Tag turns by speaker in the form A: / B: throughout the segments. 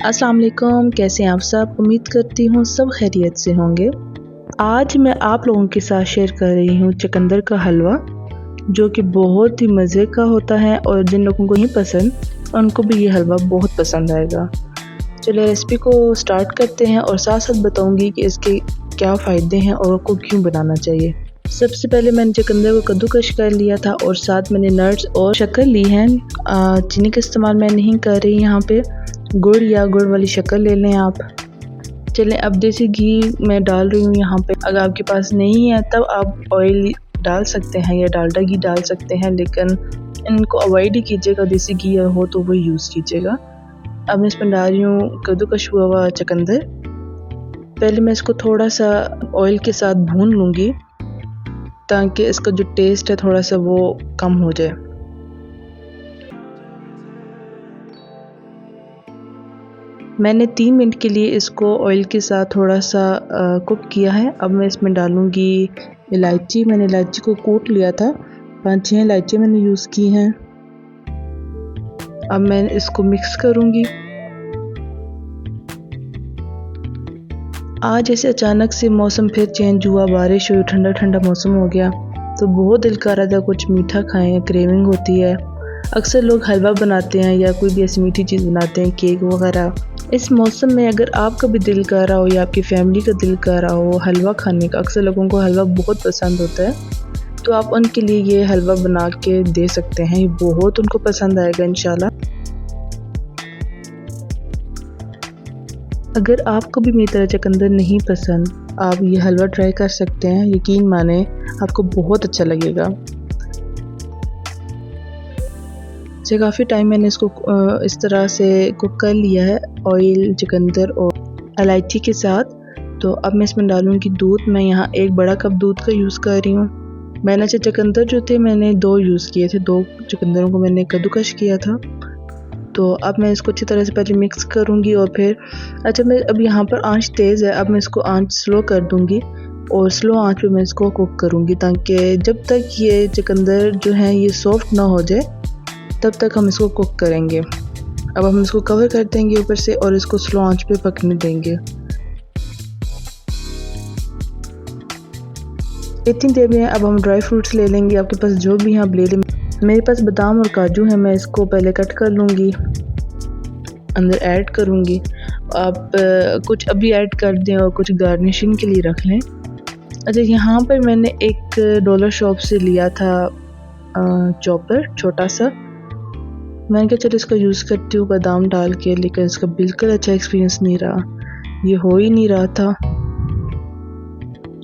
A: अस्सलाम वालेकुम, कैसे हैं आप सब। उम्मीद करती हूँ सब खैरियत से होंगे। आज मैं आप लोगों के साथ शेयर कर रही हूँ चुकंदर का हलवा, जो कि बहुत ही मज़े का होता है और जिन लोगों को नहीं पसंद उनको भी ये हलवा बहुत पसंद आएगा। चलिए रेसिपी को स्टार्ट करते हैं और साथ साथ बताऊँगी कि इसके क्या फ़ायदे हैं और आपको क्यों बनाना चाहिए। सबसे पहले मैंने चुकंदर को कद्दूकश कर लिया था और साथ मैंने नट्स और शक्कर ली है। चीनी का इस्तेमाल मैं नहीं कर रही यहाँ पे, गुड़ या गुड़ वाली शक्कर ले लें आप। चलें अब देसी घी मैं डाल रही हूँ यहाँ पे। अगर आपके पास नहीं है तब आप ऑयल डाल सकते हैं या डालडा घी डाल सकते हैं, लेकिन इनको अवॉइड ही कीजिएगा। देसी घी हो तो वो यूज़ कीजिएगा। अब मैं इसमें डाल रही हूँ कद्दूकश हुआ हुआ चुकंदर। पहले मैं इसको थोड़ा सा ऑयल के साथ भून लूँगी ताकि इसका जो टेस्ट है थोड़ा सा वो कम हो जाए। मैंने 3 मिनट के लिए इसको ऑयल के साथ थोड़ा सा कुक किया है। अब मैं इसमें डालूँगी इलायची। मैंने इलायची को कूट लिया था, 5-6 इलायची मैंने यूज़ की हैं। अब मैं इसको मिक्स करूँगी। आज ऐसे अचानक से मौसम फिर चेंज हुआ, बारिश हुई, ठंडा ठंडा मौसम हो गया तो बहुत दिल कर रहा था कुछ मीठा खाएं, क्रेविंग होती है। अक्सर लोग हलवा बनाते हैं या कोई भी ऐसी मीठी चीज़ बनाते हैं, केक वगैरह। इस मौसम में अगर आपका भी दिल कर रहा हो या आपकी फैमिली का दिल कर रहा हो हलवा खाने का, अक्सर लोगों को हलवा बहुत पसंद होता है, तो आप उनके लिए ये हलवा बना के दे सकते हैं। ये बहुत उनको पसंद आएगा इंशाल्लाह। अगर आपको भी मेरी तरह चुकंदर नहीं पसंद, आप ये हलवा ट्राई कर सकते हैं। यकीन माने आपको बहुत अच्छा लगेगा। से काफ़ी टाइम मैंने इसको इस तरह से कुक कर लिया है, ऑयल, चुकंदर और इलायची के साथ। तो अब मैं इसमें डालूँगी दूध। मैं यहाँ 1 बड़ा कप दूध का यूज़ कर रही हूँ। मैंने चुकंदर जो थे मैंने 2 यूज़ किए थे, 2 चुकंदरों को मैंने कद्दूकश किया था। तो अब मैं इसको अच्छी तरह से पहले मिक्स करूँगी और फिर मैं अब यहाँ पर आंच तेज़ है, अब मैं इसको आंच स्लो कर दूँगी और स्लो आंच पे मैं इसको कुक करूँगी ताकि जब तक ये चुकंदर जो है ये सॉफ्ट ना हो जाए तब तक हम इसको कुक करेंगे। अब हम इसको कवर कर देंगे ऊपर से और इसको स्लो आंच पे पकने देंगे। इतनी देर में अब हम ड्राई फ्रूट्स ले लेंगे, आपके पास जो भी हैं आप ले लें। मेरे पास बादाम और काजू है, मैं इसको पहले कट कर लूँगी, अंदर ऐड करूँगी। आप कुछ अभी ऐड कर दें और कुछ गार्निशिंग के लिए रख लें। यहाँ पर मैंने एक डॉलर शॉप से लिया था चॉपर छोटा सा। मैंने कहा चलो इसका यूज़ करती हूँ बादाम डाल के, लेकिन इसका बिल्कुल अच्छा एक्सपीरियंस नहीं रहा। ये हो ही नहीं रहा था।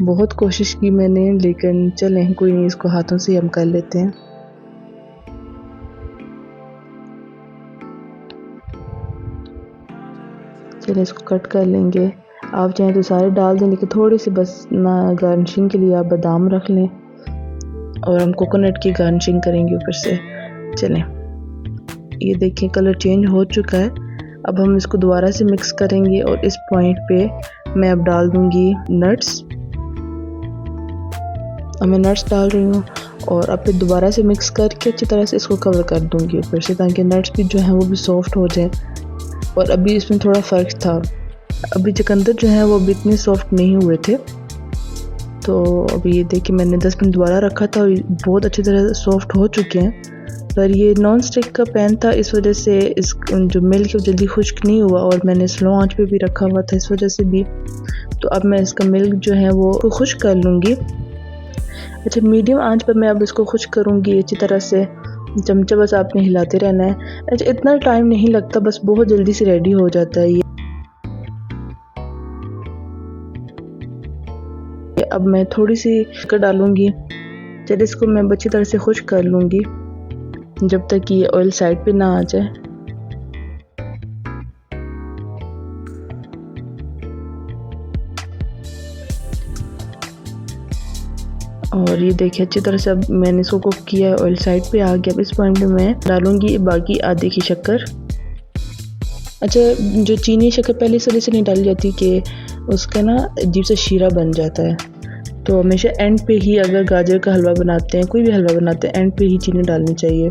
A: बहुत कोशिश की मैंने, लेकिन चलें कोई नहीं, इसको हाथों से हम कर लेते हैं। चलिए इसको कट कर लेंगे। आप चाहें तो सारे डाल दें, लेकिन थोड़ी सी बस ना गार्निशिंग के लिए आप बादाम रख लें और हम कोकोनट की गार्निशिंग करेंगे ऊपर से। चलें ये देखें कलर चेंज हो चुका है। अब हम इसको दोबारा से मिक्स करेंगे और इस पॉइंट पे मैं अब डाल दूंगी नट्स। अब मैं नट्स डाल रही हूँ और अब फिर दोबारा से मिक्स करके अच्छी तरह से इसको कवर कर दूंगी ऊपर से, ताकि नट्स भी जो है वो भी सॉफ्ट हो जाए। और अभी इसमें थोड़ा फ़र्क था, अभी चुकंदर जो है वो अभी इतने सॉफ्ट नहीं हुए थे। तो अभी ये देखिए मैंने 10 मिनट दोबारा रखा था और बहुत अच्छी तरह सॉफ्ट हो चुके हैं। पर ये नॉन स्टिक का पैन था, इस वजह से इस जो मिल्क है जल्दी खुश्क नहीं हुआ और मैंने स्लो आंच पे भी रखा हुआ था, इस वजह से भी। तो अब मैं इसका मिल्क जो है वो खुश्क कर लूँगी। मीडियम आंच पर मैं अब इसको खुश्क करूँगी अच्छी तरह से। चमचा बस आपने हिलाते रहना है। इतना टाइम नहीं लगता, बस बहुत जल्दी से रेडी हो जाता है ये। अब मैं थोड़ी सी शक्कर डालूंगी। चलिए इसको मैं अच्छी तरह से खुश्क कर लूँगी जब तक ये ऑयल साइड पे ना आ जाए। और ये देखिए अच्छी तरह से अब मैंने इसको कुक किया है, ऑयल साइड पे आ गया। अब इस पॉइंट पे मैं डालूंगी बाकी आधे की शक्कर। जो चीनी शक्कर पहले इस वजह से नहीं डाली जाती कि उसका ना अजीब सा शीरा बन जाता है, तो हमेशा एंड पे ही, अगर गाजर का हलवा बनाते हैं, कोई भी हलवा बनाते हैं, एंड पे ही चीनी डालनी चाहिए।